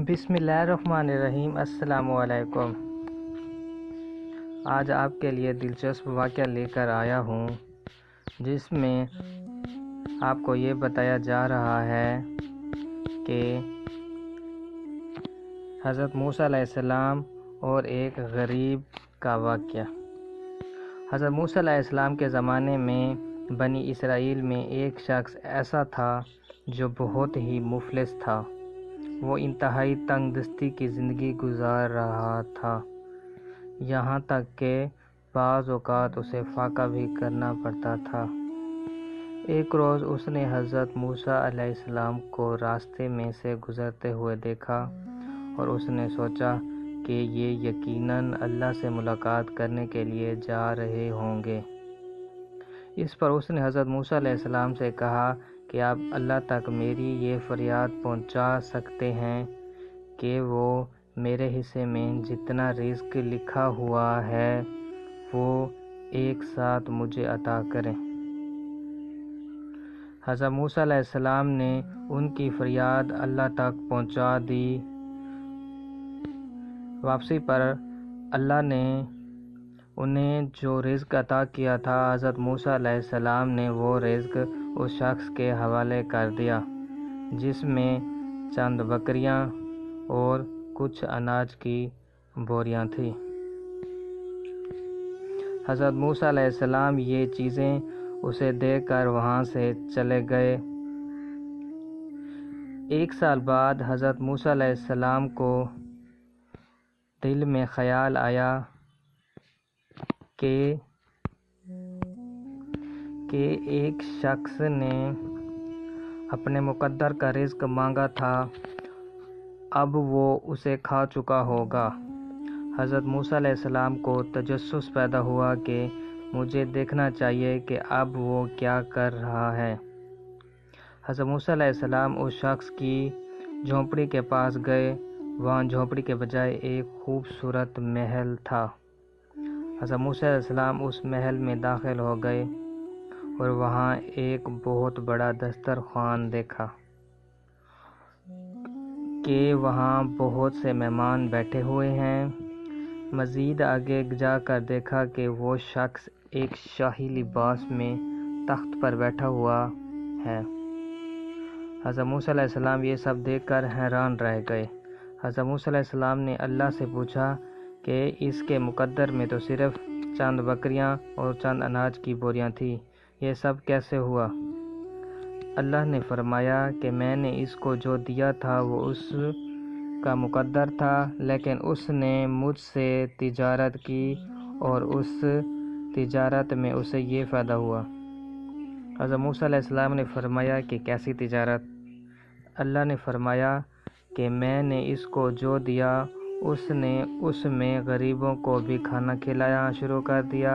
बिस्मिल्लाहिर्रहमानिर्रहीम। अस्सलाम वालेकुम। आज आपके लिए दिलचस्प वाक़या लेकर आया हूँ, जिसमें आपको ये बताया जा रहा है कि हज़रत मूसा अलैहिस्सलाम और एक गरीब का वाक़या। हज़रत मूसा अलैहिस्सलाम के ज़माने में बनी इसराइल में एक शख्स ऐसा था जो बहुत ही मुफलिस था। वो इंतहाई तंगदस्ती की ज़िंदगी गुजार रहा था, यहाँ तक कि बाज़ औक़ात उसे फाका भी करना पड़ता था। एक रोज़ उसने हज़रत मूसा अलैहिस्सलाम को रास्ते में से गुज़रते हुए देखा और उसने सोचा कि ये यकीनन अल्लाह से मुलाकात करने के लिए जा रहे होंगे। इस पर उसने हज़रत मूसा अलैहिस्सलाम से कहा कि आप अल्लाह तक मेरी ये फ़रियाद पहुंचा सकते हैं कि वो मेरे हिस्से में जितना रिज़्क़ लिखा हुआ है वो एक साथ मुझे अता करें। हज़रत मूसा अलैहिस्सलाम ने उनकी फ़रियाद अल्लाह तक पहुंचा दी। वापसी पर अल्लाह ने उन्हें जो रिज़्क़ अता किया था, हज़रत मूसा अलैहिस्सलाम ने वो रिज़्क़ उस शख्स के हवाले कर दिया, जिसमें चंद बकरियां और कुछ अनाज की बोरियां थी। हज़रत मूसा अलैहिस्सलाम ये चीज़ें उसे देकर वहाँ से चले गए। एक साल बाद हज़रत मूसा अलैहिस्सलाम को दिल में ख़याल आया कि एक शख्स ने अपने मुक़द्दर का रिज़्क़ मांगा था, अब वो उसे खा चुका होगा। हज़रत मूसा अलैहिस्सलाम को तजस्सुस पैदा हुआ कि मुझे देखना चाहिए कि अब वो क्या कर रहा है। हज़रत मूसा अलैहिस्सलाम उस शख्स की झोंपड़ी के पास गए। वहाँ झोंपड़ी के बजाय एक खूबसूरत महल था। हज़रत मूसा अलैहिस्सलाम उस महल में दाखिल हो गए और वहाँ एक बहुत बड़ा दस्तरख़्वान देखा कि वहाँ बहुत से मेहमान बैठे हुए हैं। मज़ीद आगे जाकर देखा कि वो शख्स एक शाही लिबास में तख्त पर बैठा हुआ है। हज़रत मूसा अलैहिस्सलाम ये सब देखकर हैरान रह गए। हज़रत मूसा अलैहिस्सलाम ने अल्लाह से पूछा कि इसके मुक़द्दर में तो सिर्फ़ चंद बकरियां और चंद अनाज की बोरियां थी, ये सब कैसे हुआ? अल्लाह ने फरमाया कि मैंने इसको जो दिया था वो उसका मुक़द्दर था, लेकिन उसने मुझसे तिजारत की और उस तिजारत में उसे ये फ़ायदा हुआ। हज़रत मूसा अलैहिस्सलाम ने फरमाया कि कैसी तिजारत? अल्लाह ने फरमाया कि मैंने इसको जो दिया उसने उसमें गरीबों को भी खाना खिलाना शुरू कर दिया,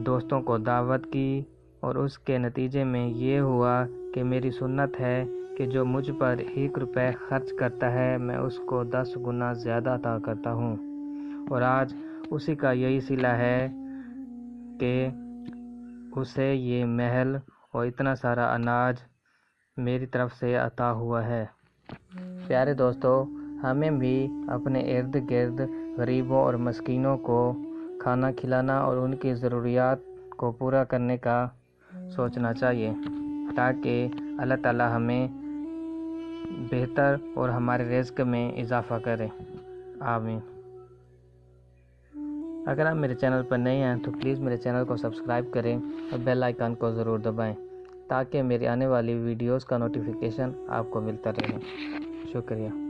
दोस्तों को दावत की, और उसके नतीजे में ये हुआ कि मेरी सुन्नत है कि जो मुझ पर 1 रुपये खर्च करता है मैं उसको 10 गुना ज़्यादा अता करता हूँ। और आज उसी का यही सिला है कि उसे ये महल और इतना सारा अनाज मेरी तरफ़ से अता हुआ है। प्यारे दोस्तों, हमें भी अपने इर्द गिर्द गरीबों और मस्कीनों को खाना खिलाना और उनकी ज़रूरियात को पूरा करने का सोचना चाहिए, ताकि अल्लाह ताला हमें बेहतर और हमारे रिज़्क़ में इजाफ़ा करे। आमीन। अगर आप मेरे चैनल पर नए हैं तो प्लीज़ मेरे चैनल को सब्सक्राइब करें और बेल आइकन को ज़रूर दबाएं, ताकि मेरी आने वाली वीडियोस का नोटिफिकेशन आपको मिलता रहे। शुक्रिया।